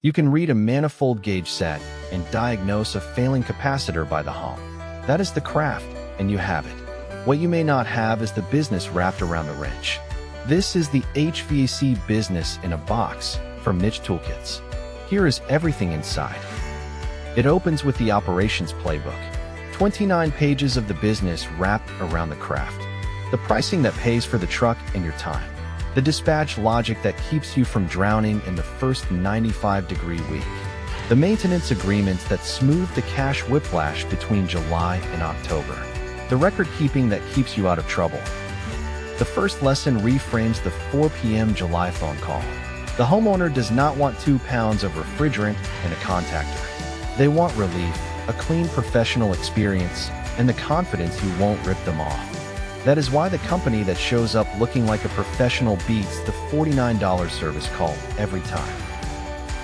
You can read a manifold gauge set and diagnose a failing capacitor by the hum. That is the craft, and you have it. What you may not have is the business wrapped around the wrench. This is the HVAC business in a box from Niche Toolkits. Here is everything inside. It opens with the operations playbook. 29 pages of the business wrapped around the craft. The pricing that pays for the truck and your time. The dispatch logic that keeps you from drowning in the first 95-degree week. The maintenance agreements that smooth the cash whiplash between July and October. The record keeping that keeps you out of trouble. The first lesson reframes the 4 p.m. July phone call. The homeowner does not want 2 pounds of refrigerant and a contactor. They want relief, a clean professional experience, and the confidence you won't rip them off. That is why the company that shows up looking like a professional beats the $49 service call every time.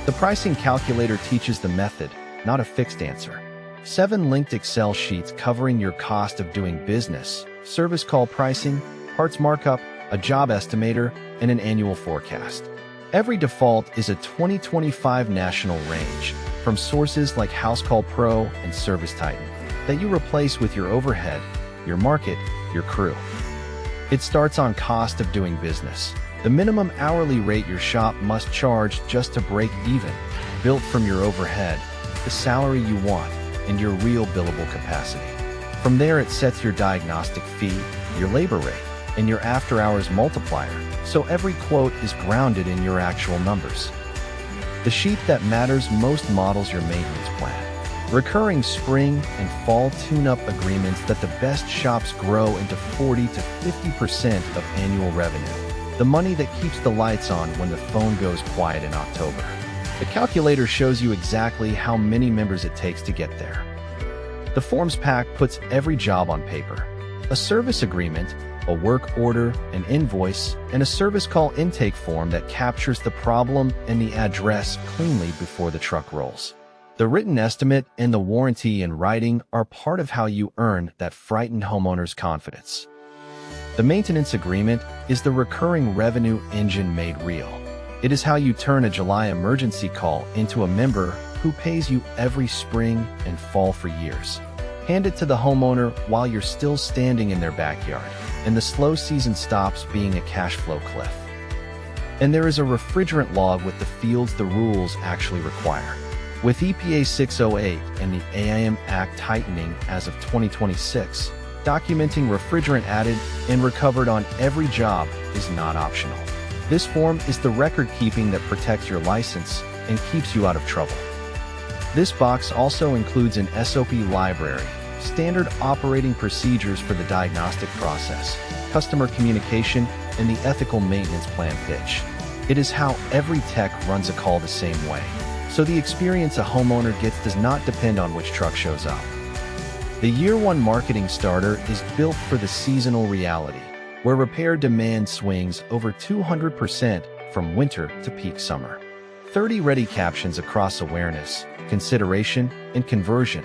The pricing calculator teaches the method, not a fixed answer. 7 linked Excel sheets covering your cost of doing business, service call pricing, parts markup, a job estimator, and an annual forecast. Every default is a 2025 national range, from sources like House Call Pro and Service Titan, that you replace with your overhead, your market, your crew. It starts on cost of doing business. The minimum hourly rate your shop must charge just to break even, built from your overhead, the salary you want, and your real billable capacity. From there it sets your diagnostic fee, your labor rate, and your after-hours multiplier, so every quote is grounded in your actual numbers. The sheet that matters most models your maintenance plan. Recurring spring and fall tune-up agreements that the best shops grow into 40 to 50% of annual revenue. The money that keeps the lights on when the phone goes quiet in October. The calculator shows you exactly how many members it takes to get there. The forms pack puts every job on paper. A service agreement, a work order, an invoice, and a service call intake form that captures the problem and the address cleanly before the truck rolls. The written estimate and the warranty in writing are part of how you earn that frightened homeowner's confidence. The maintenance agreement is the recurring revenue engine made real. It is how you turn a July emergency call into a member who pays you every spring and fall for years. Hand it to the homeowner while you're still standing in their backyard, and the slow season stops being a cash flow cliff. And there is a refrigerant log with the fields the rules actually require. With EPA 608 and the AIM Act tightening as of 2026, documenting refrigerant added and recovered on every job is not optional. This form is the record keeping that protects your license and keeps you out of trouble. This box also includes an SOP library, standard operating procedures for the diagnostic process, customer communication, and the ethical maintenance plan pitch. It is how every tech runs a call the same way. So the experience a homeowner gets does not depend on which truck shows up. The Year 1 marketing starter is built for the seasonal reality, where repair demand swings over 200% from winter to peak summer. 30 ready captions across awareness, consideration, and conversion,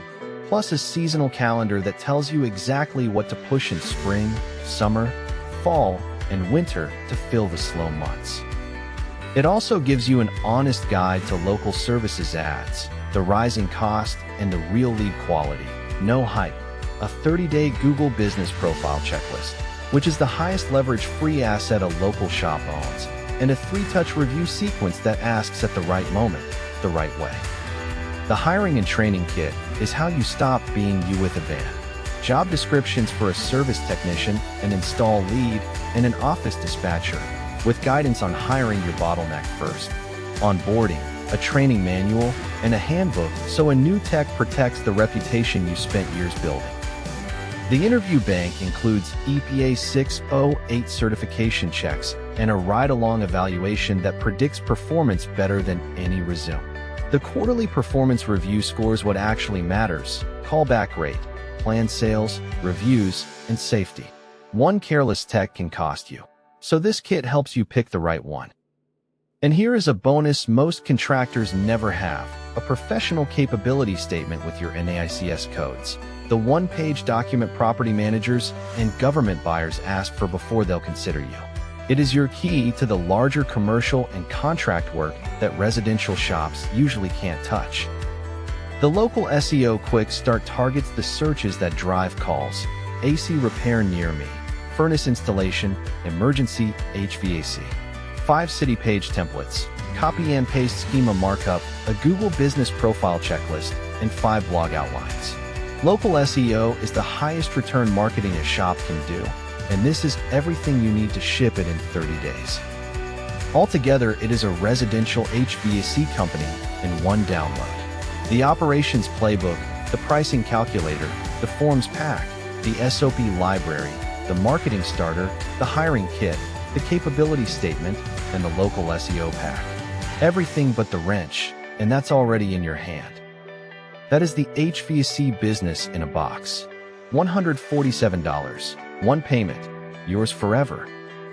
plus a seasonal calendar that tells you exactly what to push in spring, summer, fall, and winter to fill the slow months. It also gives you an honest guide to local services ads, the rising cost, and the real lead quality. No hype. A 30-day Google Business Profile checklist, which is the highest leverage free asset a local shop owns, and a 3-touch review sequence that asks at the right moment, the right way. The hiring and training kit is how you stop being you with a van. Job descriptions for a service technician, an install lead, and an office dispatcher, with guidance on hiring your bottleneck first. Onboarding, a training manual, and a handbook so a new tech protects the reputation you spent years building. The interview bank includes EPA 608 certification checks and a ride-along evaluation that predicts performance better than any resume. The quarterly performance review scores what actually matters: callback rate, planned sales, reviews, and safety. One careless tech can cost you. So this kit helps you pick the right one. And here is a bonus most contractors never have: a professional capability statement with your NAICS codes. The one-page document property managers and government buyers ask for before they'll consider you. It is your key to the larger commercial and contract work that residential shops usually can't touch. The local SEO Quick Start targets the searches that drive calls: AC repair near me, furnace installation, emergency HVAC. 5 city page templates, copy and paste schema markup, a Google business profile checklist, and 5 blog outlines. Local SEO is the highest return marketing a shop can do, and this is everything you need to ship it in 30 days. Altogether, it is a residential HVAC company in one download. The operations playbook, the pricing calculator, the forms pack, the SOP library, the marketing starter, the hiring kit, the capability statement, and the local SEO pack. Everything but the wrench, and that's already in your hand. That is the HVAC business in a box. $147, one payment, yours forever.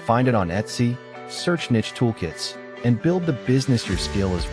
Find it on Etsy, search niche toolkits, and build the business your skill is